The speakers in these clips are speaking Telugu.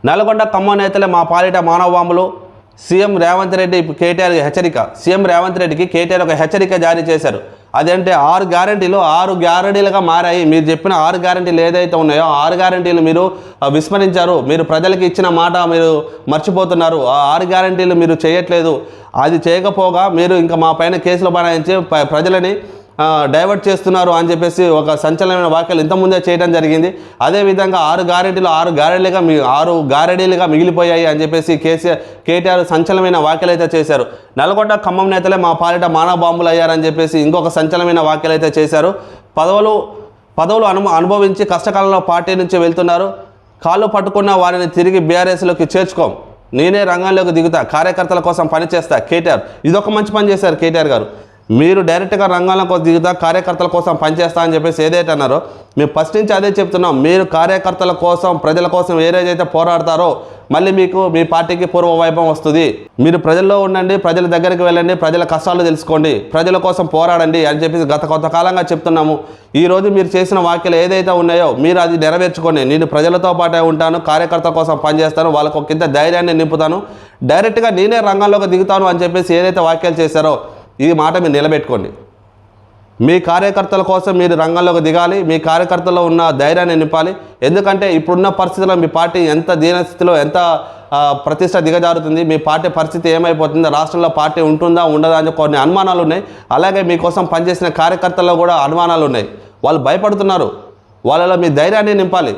నల్గొండ ఖమ్మం నేతలే మా పాలిట మానవ బాంబులు. సీఎం రేవంత్ రెడ్డి కేటీఆర్ హెచ్చరిక. సీఎం రేవంత్ రెడ్డికి కేటీఆర్ ఒక హెచ్చరిక జారీ చేశారు. అదంటే 6 గ్యారంటీలు 6 గ్యారంటీలుగా మారాయి. మీరు చెప్పిన 6 గ్యారంటీలు ఏదైతే ఉన్నాయో 6 గ్యారంటీలు మీరు విస్మరించారు. మీరు ప్రజలకు ఇచ్చిన మాట మీరు మర్చిపోతున్నారు. ఆ 6 గ్యారంటీలు మీరు చేయట్లేదు. అది చేయకపోగా మీరు ఇంకా మా పైన కేసులు బనాయించి ప్రజలని డైవర్ట్ చేస్తున్నారు అని చెప్పేసి ఒక సంచలనమైన వ్యాఖ్యలు ఇంతకుముందే చేయడం జరిగింది. అదేవిధంగా 6 గ్యారెంటీలు 6 గారెడీలుగా మిగిలిపోయాయి అని చెప్పేసి కేటీఆర్ సంచలనమైన వ్యాఖ్యలు అయితే చేశారు. నల్గొండ ఖమ్మం నేతలే మా పాలిట మానవ బాంబులు అయ్యారని చెప్పేసి ఇంకొక సంచలనమైన వ్యాఖ్యలు అయితే చేశారు. పదవులు అనుభవించి కష్టకాలంలో పార్టీ నుంచి వెళ్తున్నారు. కాళ్ళు పట్టుకున్న వారిని తిరిగి బీఆర్ఎస్లోకి చేర్చుకోం. నేనే రంగంలోకి దిగుతా, కార్యకర్తల కోసం పనిచేస్తా కేటీఆర్. ఇదొక మంచి పని చేశారు కేటీఆర్ గారు. మీరు డైరెక్ట్గా రంగంలోకి దిగుతా, కార్యకర్తల కోసం పనిచేస్తా అని చెప్పేసి ఏదైతే అన్నారో మేము ఫస్ట్ నుంచి అదే చెప్తున్నాం. మీరు కార్యకర్తల కోసం ప్రజల కోసం ఏదైతే పోరాడతారో మళ్ళీ మీకు మీ పార్టీకి పూర్వ వైభవం వస్తుంది. మీరు ప్రజల్లో ఉండండి, ప్రజల దగ్గరికి వెళ్ళండి, ప్రజల కష్టాలు తెలుసుకోండి, ప్రజల కోసం పోరాడండి అని చెప్పేసి గత కొంతకాలంగా చెప్తున్నాము. ఈరోజు మీరు చేసిన వ్యాఖ్యలు ఏదైతే ఉన్నాయో మీరు అది నెరవేర్చుకోండి. నేను ప్రజలతో పాటే ఉంటాను, కార్యకర్తల కోసం పనిచేస్తాను, వాళ్ళకు ఒకంత ధైర్యాన్ని నింపుతాను, డైరెక్ట్గా నేనే రంగంలోకి దిగుతాను అని చెప్పేసి ఏదైతే వ్యాఖ్యలు చేశారో ఈ మాట మీరు నిలబెట్టుకోండి. మీ కార్యకర్తల కోసం మీరు రంగంలోకి దిగాలి, మీ కార్యకర్తల్లో ఉన్న ధైర్యాన్ని నింపాలి. ఎందుకంటే ఇప్పుడున్న పరిస్థితుల్లో మీ పార్టీ ఎంత దీనస్థితిలో ఎంత ప్రతిష్ట దిగజారుతుంది, మీ పార్టీ పరిస్థితి ఏమైపోతుంది, రాష్ట్రంలో పార్టీ ఉంటుందా ఉండదా అని కొన్ని అనుమానాలు ఉన్నాయి. అలాగే మీకోసం పనిచేసిన కార్యకర్తల్లో కూడా అనుమానాలు ఉన్నాయి. వాళ్ళు భయపడుతున్నారు. వాళ్ళలో మీ ధైర్యాన్ని నింపాలి.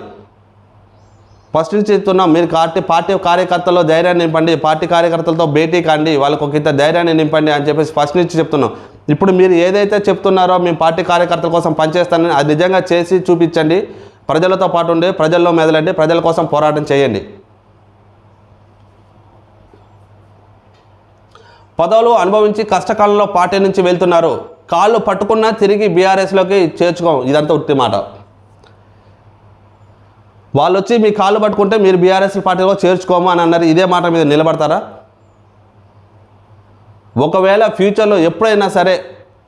ఫస్ట్ నుంచి చెప్తున్నాం, మీరు పార్టీ కార్యకర్తల్లో ధైర్యాన్ని నింపండి, పార్టీ కార్యకర్తలతో భేటీ కాండి, వాళ్ళకు ఒక ఇంత ధైర్యాన్ని నింపండి అని చెప్పేసి ఫస్ట్ నుంచి చెప్తున్నాం. ఇప్పుడు మీరు ఏదైతే చెప్తున్నారో మేము పార్టీ కార్యకర్తల కోసం పనిచేస్తానని అది నిజంగా చేసి చూపించండి. ప్రజలతో పాటు ఉండి ప్రజల్లో మెదలండి, ప్రజల కోసం పోరాటం చేయండి. పదవులు అనుభవించి కష్టకాలంలో పార్టీ నుంచి వెళ్తున్నారు. కాళ్ళు పట్టుకున్నా తిరిగి బీఆర్ఎస్లోకి చేర్చుకోం. ఇదంతా ఉత్తి మాట. వాళ్ళు వచ్చి మీ కాళ్ళు పట్టుకుంటే మీరు బీఆర్ఎస్ పార్టీలో చేర్చుకోమా అని అన్నారు. ఇదే మాట మీద నిలబడతారా? ఒకవేళ ఫ్యూచర్లో ఎప్పుడైనా సరే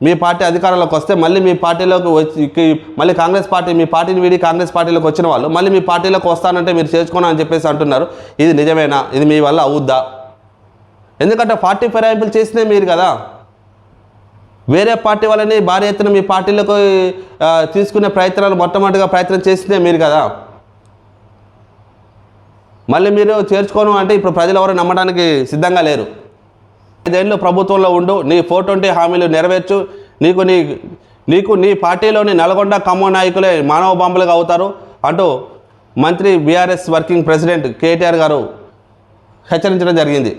మీ పార్టీ అధికారంలోకి వస్తే మళ్ళీ మీ పార్టీలోకి వచ్చి మళ్ళీ కాంగ్రెస్ పార్టీ మీ పార్టీని వీడి కాంగ్రెస్ పార్టీలోకి వచ్చిన వాళ్ళు మళ్ళీ మీ పార్టీలోకి వస్తానంటే మీరు చేర్చుకోను అని చెప్పేసి అంటున్నారు. ఇది నిజమేనా? ఇది మీ వల్ల అవుద్దా? ఎందుకంటే పార్టీ ఫిరాయింపులు చేసినే మీరు కదా. వేరే పార్టీ వాళ్ళని భారీ ఎత్తున మీ పార్టీలోకి తీసుకునే ప్రయత్నాలు మొట్టమొదటిగా ప్రయత్నం చేసినే మీరు కదా. మళ్ళీ మీరు చేర్చుకోను అంటే ఇప్పుడు ప్రజలు ఎవరు నమ్మడానికి సిద్ధంగా లేరు. 5 ఏళ్ళు ప్రభుత్వంలో ఉండు, నీ 420 హామీలు నెరవేర్చు, నీకు నీ పార్టీలోని నల్గొండ ఖమ్మం నాయకులే మానవ బాంబులుగా అవుతారు అంటూ మంత్రి బీఆర్ఎస్ వర్కింగ్ ప్రెసిడెంట్ కేటీఆర్ గారు హెచ్చరించడం జరిగింది.